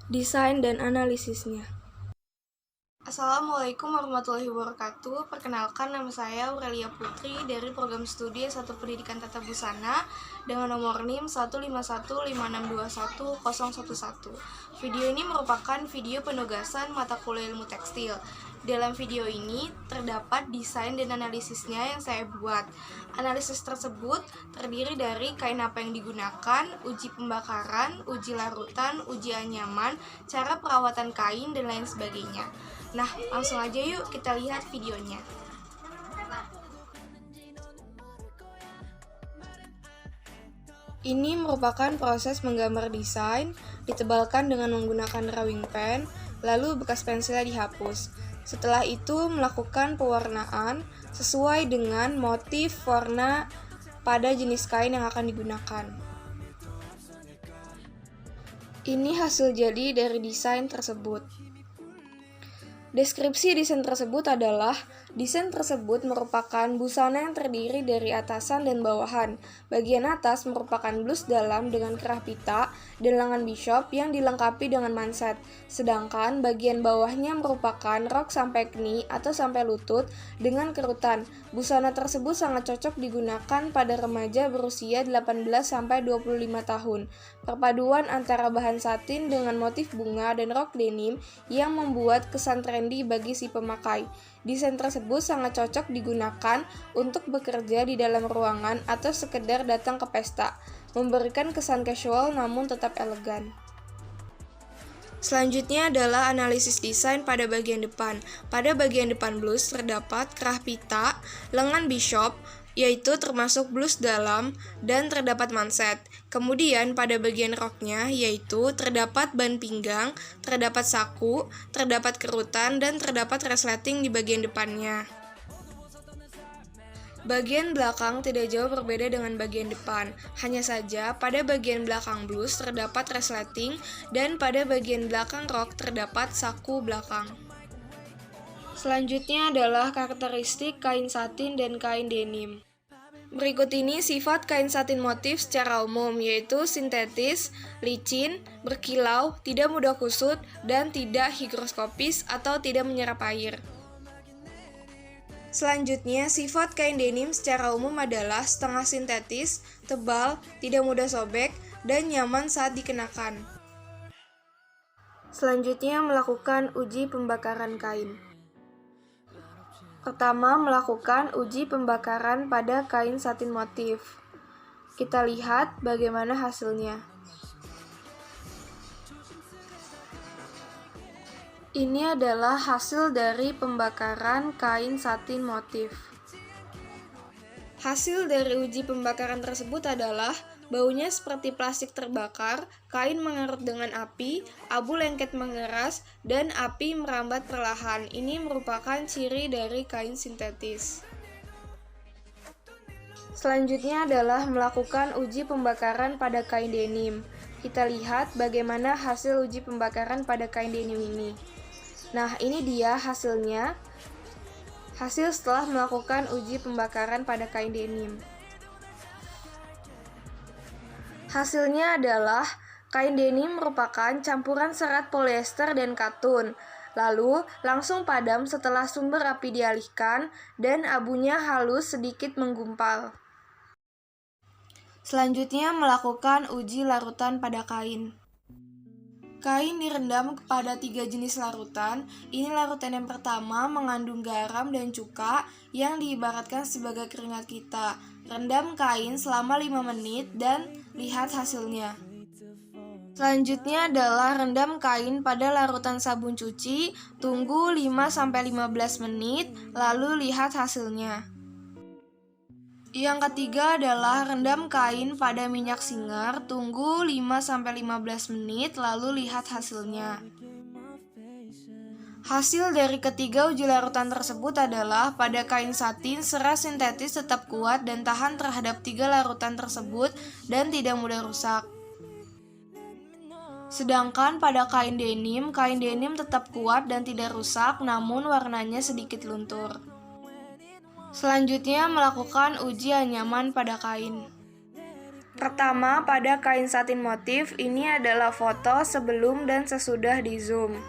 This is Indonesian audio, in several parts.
Desain dan analisisnya. Assalamualaikum warahmatullahi wabarakatuh. Perkenalkan, nama saya Aurelia Putri dari program studi S1 Pendidikan Tata Busana dengan nomor NIM 15156210011. Video ini merupakan video penugasan mata kuliah ilmu tekstil. Dalam video ini terdapat desain dan analisisnya yang saya buat. Analisis tersebut terdiri dari kain apa yang digunakan, uji pembakaran, uji larutan, uji anyaman, cara perawatan kain, dan lain sebagainya. Nah, langsung aja yuk kita lihat videonya. Ini merupakan proses menggambar desain, ditebalkan dengan menggunakan drawing pen, lalu bekas pensilnya dihapus. Setelah itu melakukan pewarnaan sesuai dengan motif warna pada jenis kain yang akan digunakan. Ini hasil jadi dari desain tersebut. Deskripsi desain tersebut adalah, desain tersebut merupakan busana yang terdiri dari atasan dan bawahan. Bagian atas merupakan blus dalam dengan kerah pita dan lengan bishop yang dilengkapi dengan manset. Sedangkan bagian bawahnya merupakan rok sampai knie atau sampai lutut dengan kerutan. Busana tersebut sangat cocok digunakan pada remaja berusia 18-25 tahun. Perpaduan antara bahan satin dengan motif bunga dan rok denim yang membuat kesan trendy bagi si pemakai. Desain tersebut sangat cocok digunakan untuk bekerja di dalam ruangan atau sekedar datang ke pesta, memberikan kesan casual namun tetap elegan. Selanjutnya adalah analisis desain pada bagian depan. Pada bagian depan blus terdapat kerah pita, lengan bishop, yaitu termasuk blus dalam, dan terdapat manset. Kemudian pada bagian roknya, yaitu terdapat ban pinggang, terdapat saku, terdapat kerutan, dan terdapat resleting di bagian depannya. Bagian belakang tidak jauh berbeda dengan bagian depan, hanya saja pada bagian belakang blus terdapat resleting dan pada bagian belakang rok terdapat saku belakang. Selanjutnya adalah karakteristik kain satin dan kain denim. Berikut ini sifat kain satin motif secara umum, yaitu sintetis, licin, berkilau, tidak mudah kusut, dan tidak higroskopis atau tidak menyerap air. Selanjutnya, sifat kain denim secara umum adalah setengah sintetis, tebal, tidak mudah sobek, dan nyaman saat dikenakan. Selanjutnya, melakukan uji pembakaran kain. Pertama, melakukan uji pembakaran pada kain satin motif. Kita lihat bagaimana hasilnya. Ini adalah hasil dari pembakaran kain satin motif. Hasil dari uji pembakaran tersebut adalah baunya seperti plastik terbakar, kain mengerut dengan api, abu lengket mengeras, dan api merambat perlahan. Ini merupakan ciri dari kain sintetis. Selanjutnya adalah melakukan uji pembakaran pada kain denim. Kita lihat bagaimana hasil uji pembakaran pada kain denim ini. Nah, ini dia hasilnya. Hasil setelah melakukan uji pembakaran pada kain denim. Hasilnya adalah kain denim merupakan campuran serat polyester dan katun. Lalu langsung padam setelah sumber api dialihkan dan abunya halus sedikit menggumpal. Selanjutnya melakukan uji larutan pada kain. Kain direndam kepada 3 jenis larutan. Ini larutan yang pertama mengandung garam dan cuka yang diibaratkan sebagai keringat kita. Rendam kain selama 5 menit dan lihat hasilnya. Selanjutnya adalah rendam kain pada larutan sabun cuci, tunggu 5-15 menit, lalu lihat hasilnya. Yang ketiga adalah rendam kain pada minyak singer, tunggu 5-15 menit, lalu lihat hasilnya. Hasil dari ketiga uji larutan tersebut adalah pada kain satin, serat sintetis tetap kuat dan tahan terhadap 3 larutan tersebut dan tidak mudah rusak. Sedangkan pada kain denim tetap kuat dan tidak rusak, namun warnanya sedikit luntur. Selanjutnya, melakukan uji anyaman pada kain. Pertama, pada kain satin motif, ini adalah foto sebelum dan sesudah di zoom.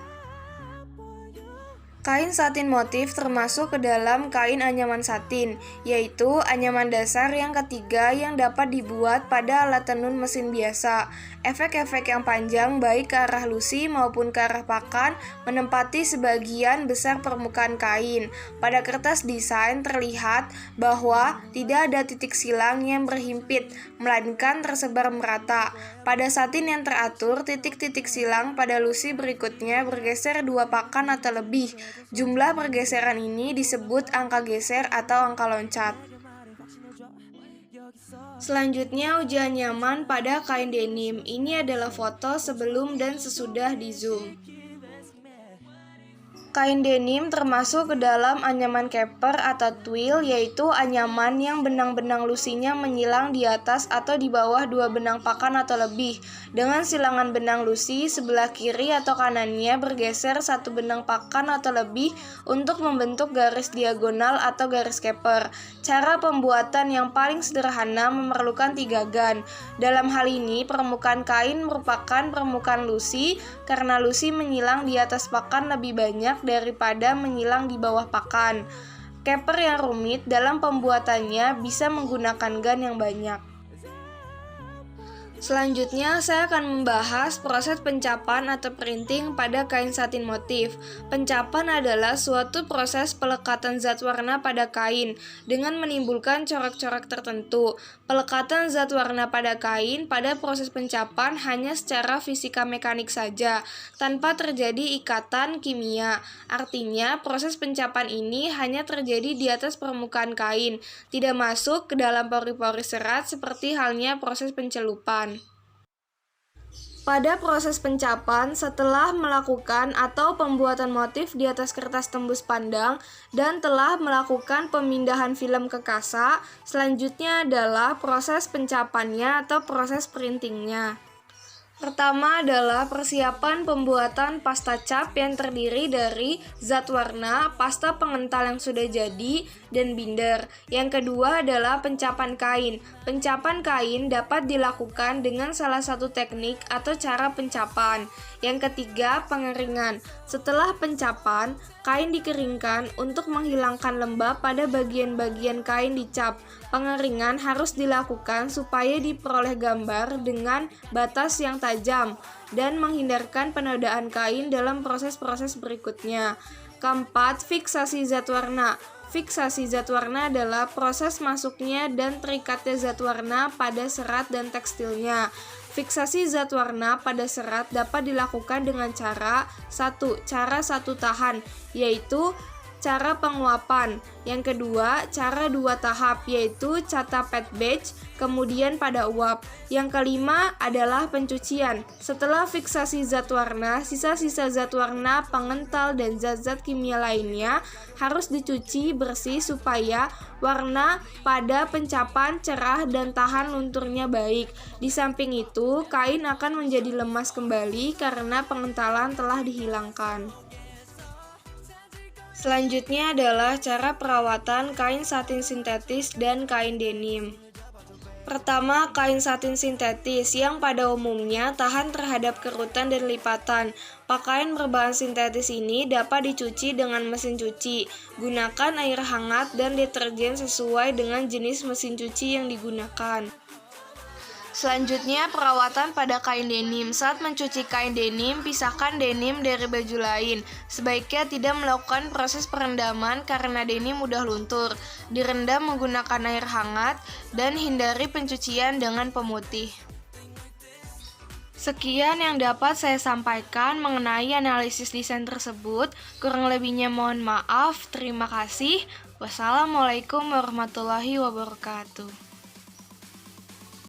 Kain satin motif termasuk ke dalam kain anyaman satin, yaitu anyaman dasar yang ketiga yang dapat dibuat pada alat tenun mesin biasa. Efek-efek yang panjang baik ke arah lusi maupun ke arah pakan menempati sebagian besar permukaan kain. Pada kertas desain terlihat bahwa tidak ada titik silang yang berhimpit, melainkan tersebar merata. Pada satin yang teratur, titik-titik silang pada lusi berikutnya bergeser 2 pakan atau lebih. Jumlah pergeseran ini disebut angka geser atau angka loncat. Selanjutnya, ujian nyaman pada kain denim. Ini adalah foto sebelum dan sesudah di zoom. Kain denim termasuk ke dalam anyaman caper atau twill, yaitu anyaman yang benang-benang lusinya menyilang di atas atau di bawah 2 benang pakan atau lebih, dengan silangan benang lusi sebelah kiri atau kanannya bergeser 1 benang pakan atau lebih untuk membentuk garis diagonal atau garis caper. Cara pembuatan yang paling sederhana memerlukan 3 gan. Dalam hal ini, permukaan kain merupakan permukaan lusi karena lusi menyilang di atas pakan lebih banyak daripada menyilang di bawah pakan. Caper yang rumit dalam pembuatannya bisa menggunakan gan yang banyak. Selanjutnya, saya akan membahas proses pencapan atau printing pada kain satin motif. Pencapan adalah suatu proses pelekatan zat warna pada kain dengan menimbulkan corak-corak tertentu. Pelekatan zat warna pada kain pada proses pencapan hanya secara fisika mekanik saja, tanpa terjadi ikatan kimia. Artinya, proses pencapan ini hanya terjadi di atas permukaan kain, tidak masuk ke dalam pori-pori serat seperti halnya proses pencelupan. Pada proses pencapan, setelah melakukan atau pembuatan motif di atas kertas tembus pandang dan telah melakukan pemindahan film ke kasa, selanjutnya adalah proses pencapannya atau proses printingnya. Pertama adalah persiapan pembuatan pasta cap yang terdiri dari zat warna, pasta pengental yang sudah jadi, dan binder. Yang kedua adalah pencapan kain. Pencapan kain dapat dilakukan dengan salah satu teknik atau cara pencapan. Yang ketiga, pengeringan. Setelah pencapan, kain dikeringkan untuk menghilangkan lembab pada bagian-bagian kain dicap. Pengeringan harus dilakukan supaya diperoleh gambar dengan batas yang tajam dan menghindarkan penodaan kain dalam proses-proses berikutnya. Keempat, fiksasi zat warna. Fiksasi zat warna adalah proses masuknya dan terikatnya zat warna pada serat dan tekstilnya. Fiksasi zat warna pada serat dapat dilakukan dengan cara cara satu tahan, yaitu cara penguapan. Yang kedua, cara 2 tahap, yaitu cara pad batch, kemudian pada uap. Yang kelima adalah pencucian. Setelah fiksasi zat warna, sisa-sisa zat warna, pengental, dan zat-zat kimia lainnya harus dicuci bersih supaya warna pada pencapan cerah dan tahan lunturnya baik. Di samping itu, kain akan menjadi lemas kembali karena pengentalan telah dihilangkan. Selanjutnya adalah cara perawatan kain satin sintetis dan kain denim. Pertama, kain satin sintetis yang pada umumnya tahan terhadap kerutan dan lipatan. Pakaian berbahan sintetis ini dapat dicuci dengan mesin cuci. Gunakan air hangat dan deterjen sesuai dengan jenis mesin cuci yang digunakan. Selanjutnya, perawatan pada kain denim. Saat mencuci kain denim, pisahkan denim dari baju lain. Sebaiknya tidak melakukan proses perendaman karena denim mudah luntur. Direndam menggunakan air hangat dan hindari pencucian dengan pemutih. Sekian yang dapat saya sampaikan mengenai analisis desain tersebut. Kurang lebihnya mohon maaf. Terima kasih. Wassalamualaikum warahmatullahi wabarakatuh.